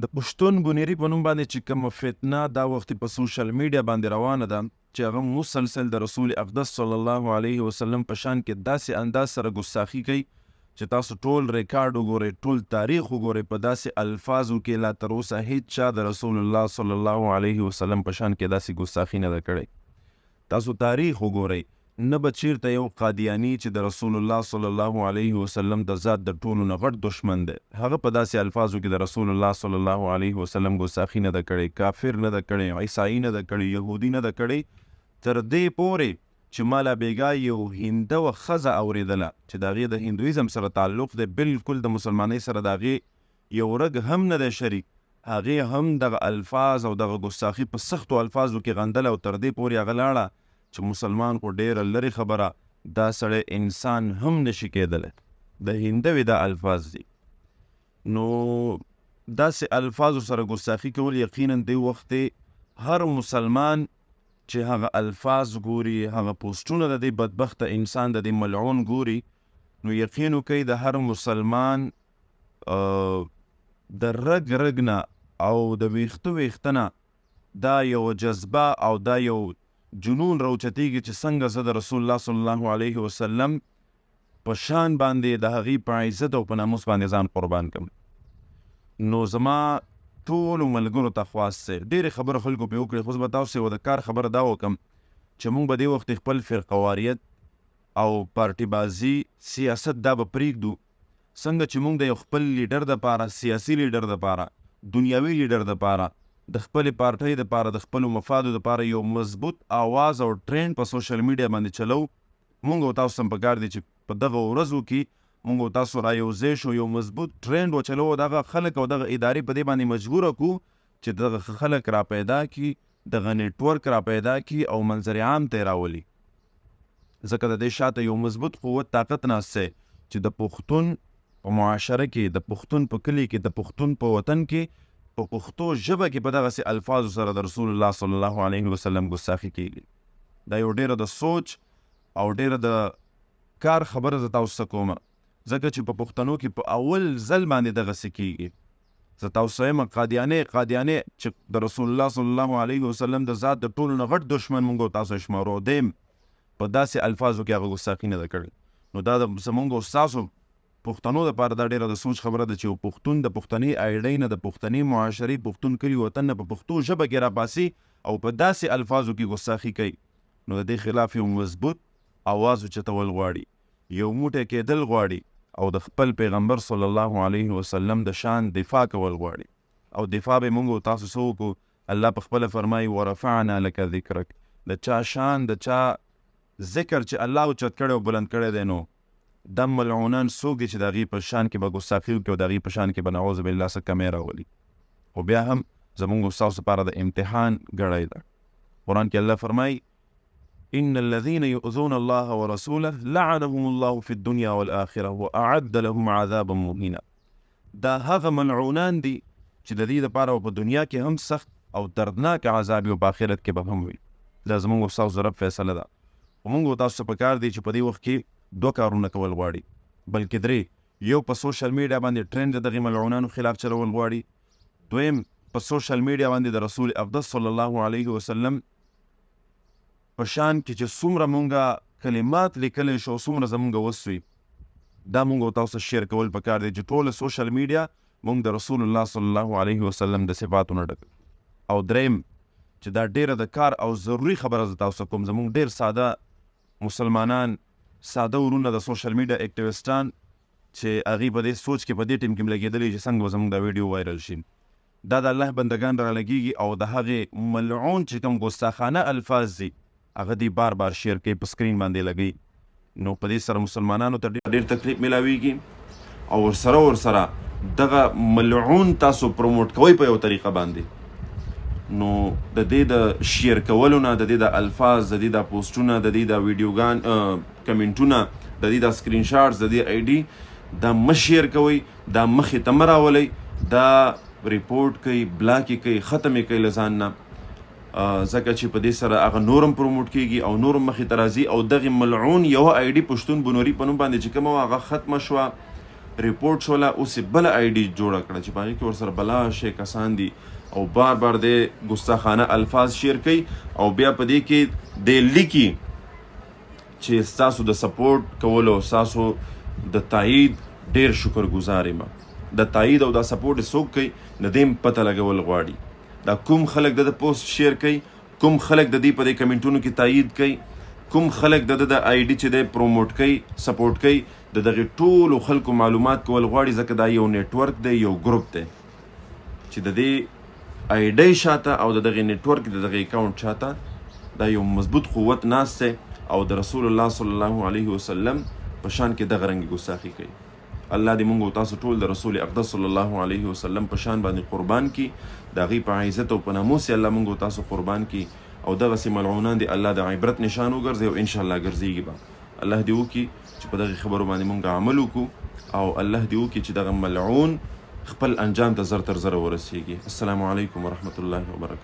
د پښتون بنیري په نوم باندې چې کومه فتنه دا وخت په سوشل میډیا باندې روانه ده چې هغه مسلسل د رسول اقدس صلی الله علیه وسلم په شان کې داسې انداز سره ګستاخي کوي چې تاسو ټول ریکارډ وګورئ، ټول تاریخ وګورئ، په داسې الفاظو کې لا تر اوسه هیڅ چا د رسول الله صلی الله علیه وسلم په شان کې داسې ګستاخي نه ده کړې. تاسو تاریخ وګورئ، نه به چیرته یو قادیانی چې د رسول الله صلی الله علیه وسلم د ذات د ټولو نه غټ دشمن دی، هغه په داسې الفاظو کې د رسول الله صلی الله علیه وسلم ګستاخي نه ده کړې، کافر نه ده کړې، عیسائی نه ده کړې، یهودي نه ده کړې، تر دې پورې چې مالا بیګا یو هنده و ښځه اورېدله چې د هغې د هندویزم سره تعلق دی، بالکل د مسلمانۍ سره د هغې یو رګ هم نه دی شریک، هغې هم دغه الفاظ او دغه ګستاخي په سختو الفاظو کې غندله او تر دې پورې هغه لاړه چې مسلمان خو ډېره لرې خبره، دا سړی انسان هم نشي کېدلی، د هندوې دا الفاظ دي. نو داسې الفاظو سره ګستاخي کول یقینا دې وخت هر مسلمان چې هغه الفاظ ګوري، هغه پوسټونه د دې بدبخته انسان د دې ملعون ګوري، نو یقین وکړئ د هر مسلمان د رګ رګ نه او د ویښته ویښته نه دا یو جذبه او دا یو جنون راوچتېږي چې څنګه زه د رسول الله صلی الله علیه وسلم په شان باندې د هغې په عزت او په ناموس باندې ځان قربان کړم. نو زما ټولو ملګرو ته خواست دی، ډېرې خبره خلکو پرې وکړې، خو زه به تاسو د کار خبره دا وکړم چې موږ به دې وخت خپل فرقواریت او پارټي بازي سیاست دا به پرېږدو، څنګه چې موږ د یو خپل لیډر دپاره، سیاسي لیډر دپاره، دنیاوي لیډر دپاره، د خپلې پارټۍ دپاره، د خپلو مفادو دپاره یو مضبوط آواز او ټرینډ په سوشل میډیا باندې چلو، موږ او تاسو هم پکار دی چې په دغه ورځو کې موږ او تاسو را یوځای شو، یو مضبوط ټرینډ وچلو، دغه خلک او دغه ادارې په دې باندې مجبوره کړو چې دغه خلک را پیدا کړي، دغه نیټورک را پیدا کړي او منظر عام ته یې راولي، ځکه د دې شاته یو مضبوط قوت طاقت ناست دی چې د پښتون په معاشره کې، د پښتون په کلي کې، د پښتون په وطن کې په پښتو ژبه کې په دغسې الفاظو سره د رسول الله صلی الله علیه وسلم ګستاخي کېږي. دا یو ډېره د سوچ او ډېره د کار خبره زه تاسو ته کومه، ځکه چې په پښتنو کې په اول ځل باندې دغسې کېږي. زه تاسو ته یم قادیانې چې د رسول الله صلی الله علیه وسلم د ذات د ټولو نه غټ دشمن موږ او تاسو شمارو، دیم په داسې الفاظو کې هغه ګستاخي نه ده کړې. نو دا زموږ او ستاسو پښتنو دپاره دا ډېره د سوچ خبره ده چې یو پښتون د پښتني آیډۍ نه، د پښتني معاشرې، پښتون کلي وطن نه په پښتو ژبه کې راپاسي او په داسې الفاظو کې ګستاخي کوي، نو د دې خلاف یو مضبوط آواز اوچتول غواړي، یو موټی کېدل غواړي او د خپل پیغمبر صلی الله علیه وسلم د شان دفاع کول غواړي. او دفاع به موږ او تاسو څه وکړو؟ الله پخپله فرمایي ورفعنا لک ذکرک، د چا شان، د چا ذکر چې الله اوچت کړی او بلند کړی دی، نو دا ملعونان څوک دي چې د هغې په شان کې به ګستاخي وکړي او د هغې په شان کې به نعوذ بالله څه کمی راولي. خو بیا هم زموږ او ستاسو لپاره د امتحان ګړی ده. قرآن کې الله فرمایي ان الذين يؤذون الله ورسوله لعنهم الله في الدنيا والآخرة واعد لهم عذابا مهینا. دا هغه ملعونان دي چې د دې دپاره په دنیا کې هم سخت او دردناک عذاب او په آخرت کې به هم وي. دا زموږ او ستاسو رب فیصله ده. خو موږ او تاسو ته پکار دی چې په دې وخت کې دوه کارونه کول غواړي، بلکې درې. یو په سوشل میډیا باندې ټرینډ د دغې ملعونانو خلاف چلول غواړي، دویم په سوشل میډیا باندې د رسول اقدس صلی الله علیه وسلم په شان کې چې څومره مونږه کلمات لیکلی شو، څومره زمونږ وس وي، دا مونږ او تاسو شیر کول پکار دی چې ټوله سوشل میډیا مونږ د رسول الله صلی الله علیه وسلم د صفاتو نه ډک. او دریم چې دا ډېره د کار او ضروري خبره زه تاسو کوم، زمونږ ډېر ساده مسلمانان، ساده ورونه د سوشل میډیا اکټیویسټان چې هغې په دې سوچ کې په دې ټیم کې لګېدلي چې څنګه به زموږ دا ویډیو وایرل شي، دا د الله بندګان را لګېږي او د هغې ملعون چې کوم ګستاخانه الفاظ دي هغه دې بار بار شیر کوي، په سکرین باندې لګوي. نو په دې سره مسلمانانو ته ډېر تکلیف میلاویږي او ورسره دغه ملعون تاسو پروموټ کوئ په یو طریقه باندې. نو د دې د شیر کولو نه، د دې د الفاظ، د دې د پوسټونه، د دې د ویډیوګان کمنټونه، د دې د سکرین شاټس، د دې آی ډي دا مه شیر کوئ، دا مخې ته مه راولئ، دا ریپورټ کوئ، بلاک یې کوئ، ختم یې کوئ له ځان نه، ځکه چې په دې سره هغه نورم پروموټ کېږي او نورم مخې ته راځي او دغې ملعون یوه آی ډي پښتون بنوري په نوم باندې چې کومه وه هغه ختمه شوه، ریپورټ شوله، اوس یې بله آی ډي جوړه کړه چې په هغې کې ورسره بلا شی کسان دي او بار بار د ګستاخانه الفاظ شیر کوي او بیا په دې کې د لیکي چې ستاسو د سپورټ کولو او ستاسو د تایید ډېر شکر ګزار یم. د تایید او د سپورټ څوک کوي د دې پته لګول غواړي. دا کوم خلک د پوسټ شیر کوي، کوم خلک د دې په دې کمنټونو کې تایید کوي، کوم خلک د آی ډي چې دی پروموټ کوي سپورټ کوي، د دغې ټولو خلکو معلومات کول غواړي ځکه دا یو نیټورک دی، یو ګروپ دی چې د دې آی ډي شاته او د دغې نیټورک د دغې اکاونټ شاته دا یو مضبوط قوت ناست دی او د رسول الله صلی الله علیه وسلم په شان کې دغه رنګ ګستاخي کوي. الله دې موږ او تاسو ټول د رسول اقدس صلی الله علیه وسلم په شان باندې قربان کړي، د هغې په عزت او په ناموس یې الله موږ او تاسو قربان کړي او دغسې ملعونان دې الله د عبرت نشان وګرځي او انشاءالله ګرځېږي به. الله دې وکړي چې په دغې خبرو باندې موږ عمل وکړو او الله دې وکړي چې دغه ملعون خپل انجام ته زر تر زره ورسیږي. السلام علیکم ورحمة الله وبرکاته.